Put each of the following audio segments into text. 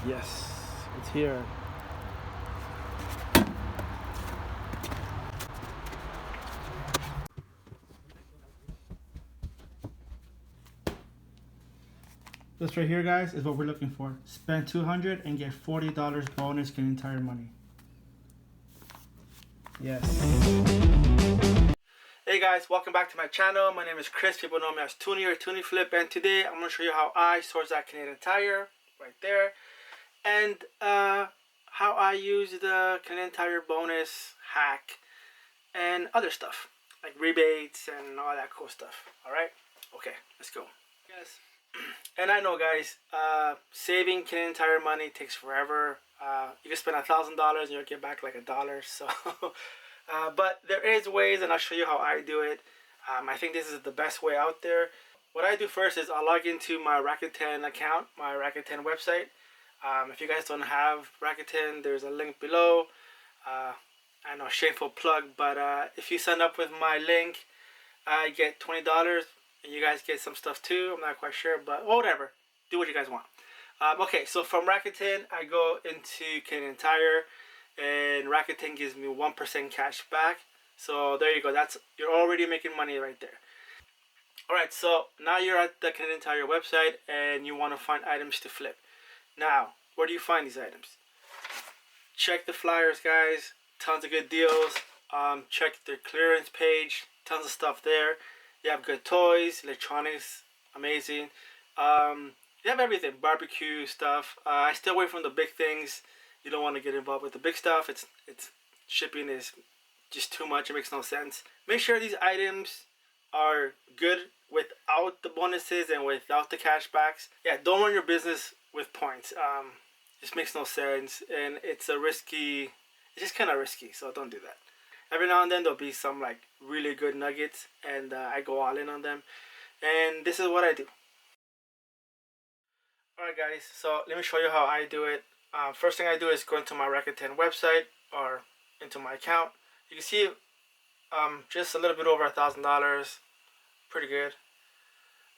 Yes, it's here. This right here, guys, is what we're looking for. Spend $200 and get $40 bonus Canadian Tire money. Yes. Hey guys, welcome back to my channel. My name is Chris. People know me as Toonie or Toonie Flip, and today I'm going to show you how I source that Canadian Tire right there, and how I use the Canadian Tire bonus hack and other stuff like rebates and all that cool stuff. All right, okay, let's go. Yes. And I know, guys, saving Canadian Tire money takes forever. You can spend $1,000 and you'll get back like $1. So, but there is ways, and I'll show you how I do it. I think this is the best way out there. What I do first is I'll log into my Rakuten account, my Rakuten website. If you guys don't have Rakuten, there's a link below. I know, shameful plug, but if you sign up with my link, I get $20. And you guys get some stuff too. I'm not quite sure, but whatever. Do what you guys want. Okay, so from Rakuten, I go into Canadian Tire, and Rakuten gives me 1% cash back. So there you go. You're already making money right there. All right, so now you're at the Canadian Tire website, and you want to find items to flip. Now, where do you find these items? Check the flyers, guys. Tons of good deals. Check their clearance page. Tons of stuff there. You have good toys, electronics, amazing. You have everything, barbecue stuff. I stay away from the big things. You don't want to get involved with the big stuff. It's shipping is just too much. It makes no sense. Make sure these items are good without the bonuses and without the cashbacks. Yeah, don't run your business with points. Just makes no sense, and it's just kind of risky. So don't do that. Every now and then there'll be some like really good nuggets, and I go all in on them, and this is what I do. Alright guys, so let me show you how I do it. First thing I do is go into my Rakuten website or into my account. You can see just a little bit over $1,000. Pretty good.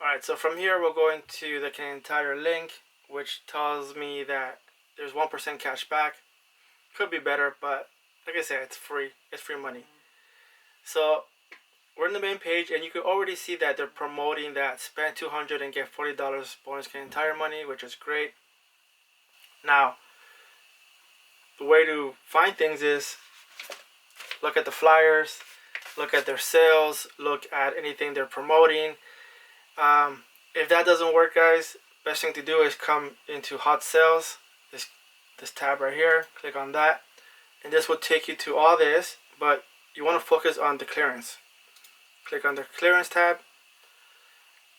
Alright, so from here we'll go into the Canadian Tire link, which tells me that there's 1% cash back. Could be better, but like I said, it's free. It's free money. So we're in the main page, and you can already see that they're promoting that spend $200 and get $40 bonus Canadian Tire money, which is great. Now, the way to find things is look at the flyers, look at their sales, look at anything they're promoting. If that doesn't work, guys, best thing to do is come into hot sales, this tab right here. Click on that. And this will take you to all this, but you want to focus on the clearance. Click on the clearance tab,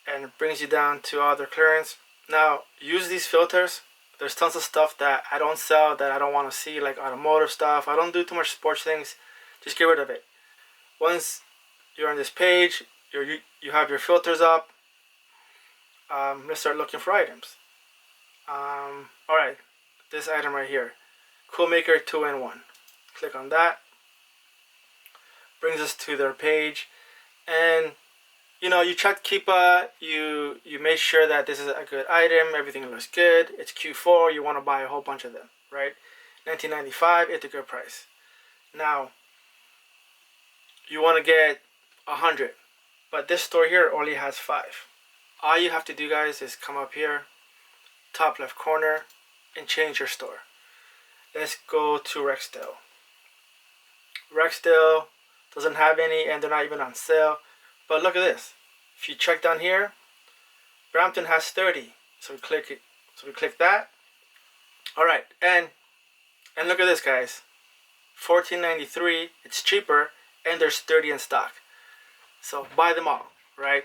and it brings you down to all the clearance. Now, use these filters. There's tons of stuff that I don't sell, that I don't want to see, like automotive stuff. I don't do too much sports things. Just get rid of it. Once you're on this page, you have your filters up. Let's start looking for items. Alright, this item right here. Coolmaker 2-in-1. Click on that. Brings us to their page, and you check you make sure that this is a good item. Everything looks good. It's Q4. You want to buy a whole bunch of them, right? $19.95. It's a good price. Now you want to get 100, but this store here only has 5. All you have to do, guys, is come up here, top left corner, and change your store. Let's go to Rexdale. Rexdale doesn't have any, and they're not even on sale. But look at this. If you check down here, Brampton has 30. So we click it. So we click that. All right, and look at this, guys. $14.93. It's cheaper, and there's 30 in stock. So buy them all, right?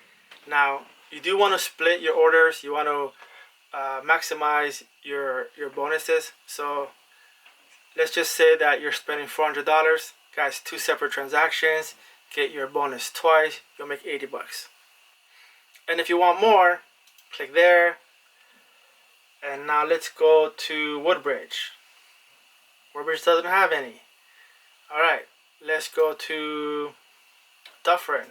Now you do want to split your orders. You want to maximize your bonuses. So let's just say that you're spending $400. Guys, 2 separate transactions, get your bonus twice, you'll make 80 bucks. And if you want more, click there. And now let's go to Woodbridge. Woodbridge doesn't have any. Alright, let's go to Dufferin.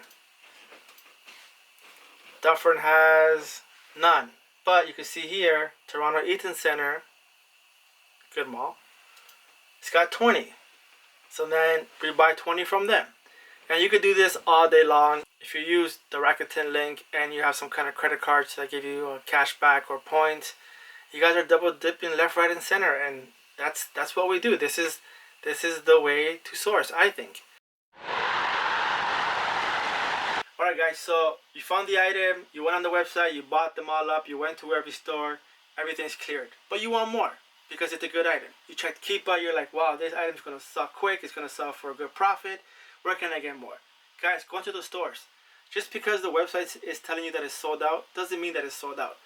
Dufferin has none. But you can see here, Toronto Eaton Center good mall. It's got 20. So then we buy 20 from them. And you could do this all day long. If you use the Rakuten link and you have some kind of credit cards that give you a cash back or points, you guys are double dipping left, right, and center. And that's what we do. This is the way to source, I think. Alright guys, so you found the item, you went on the website, you bought them all up, you went to every store, everything's cleared. But you want more because it's a good item. You check Keepa, you're like, wow, this item's gonna sell quick, it's gonna sell for a good profit. Where can I get more? Guys, go into the stores. Just because the website is telling you that it's sold out doesn't mean that it's sold out.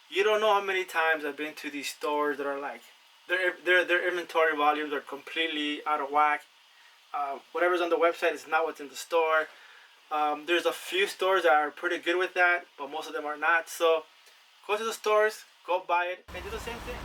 You don't know how many times I've been to these stores that are like, their inventory volumes are completely out of whack. Whatever's on the website is not what's in the store. There's a few stores that are pretty good with that, but most of them are not. So go to the stores, go buy it, and do the same thing.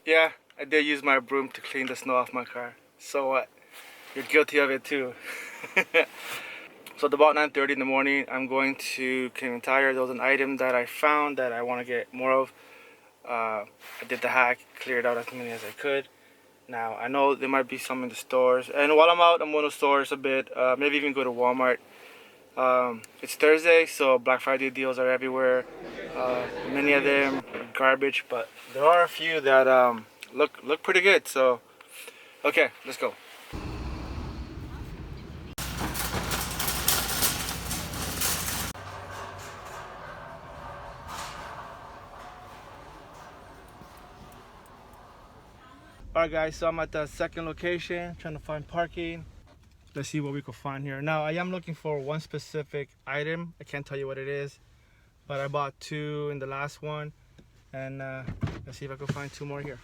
Yeah, I did use my broom to clean the snow off my car. So what? You're guilty of it too. So at about 9:30 in the morning, I'm going to Canadian Tire. There was an item that I found that I want to get more of. I did the hack, cleared out as many as I could. Now, I know there might be some in the stores. And while I'm out, I'm going to stores a bit. Maybe even go to Walmart. It's Thursday, so Black Friday deals are everywhere. Many of them are garbage, but there are a few that look pretty good. So, okay, let's go. Alright guys, so I'm at the second location trying to find parking. Let's see what we can find here. Now I am looking for one specific item. I can't tell you what it is, but I bought two in the last one, and let's see if I can find two more here.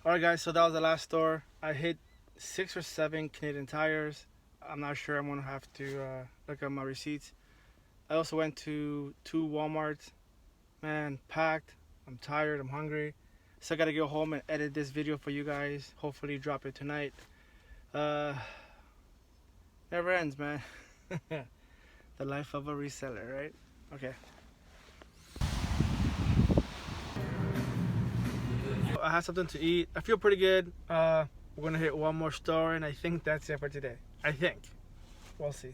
Alright guys, so that was the last store. I hit 6 or 7 Canadian Tires. I'm not sure, I'm gonna have to look at my receipts. I also went to 2 Walmarts. Man, packed. I'm tired, I'm hungry. So I gotta go home and edit this video for you guys. Hopefully drop it tonight. Never ends, man. The life of a reseller, right? Okay. I have something to eat. I feel pretty good. We're gonna hit one more store, and I think that's it for today. I think. We'll see.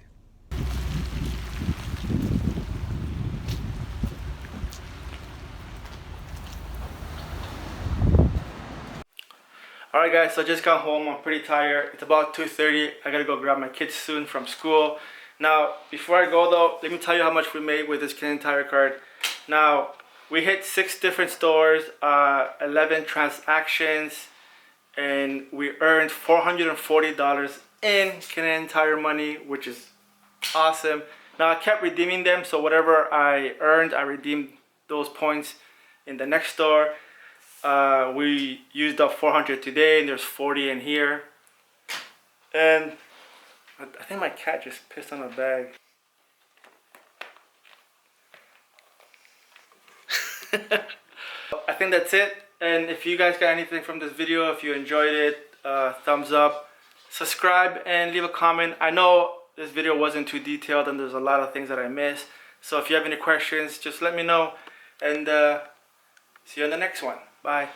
Alright guys, so I just got home. I'm pretty tired. It's about 2:30. I gotta go grab my kids soon from school. Now, before I go though, let me tell you how much we made with this Canadian Tire card. Now, we hit 6 different stores, 11 transactions, and we earned $440 in Canadian Tire money, which is awesome. Now, I kept redeeming them, so whatever I earned, I redeemed those points in the next store. We used up 400 today, and there's 40 in here. And I think my cat just pissed on a bag. I think that's it. And if you guys got anything from this video, if you enjoyed it, thumbs up, subscribe, and leave a comment. I know this video wasn't too detailed and there's a lot of things that I missed. So if you have any questions, just let me know. And see you in the next one. Bye.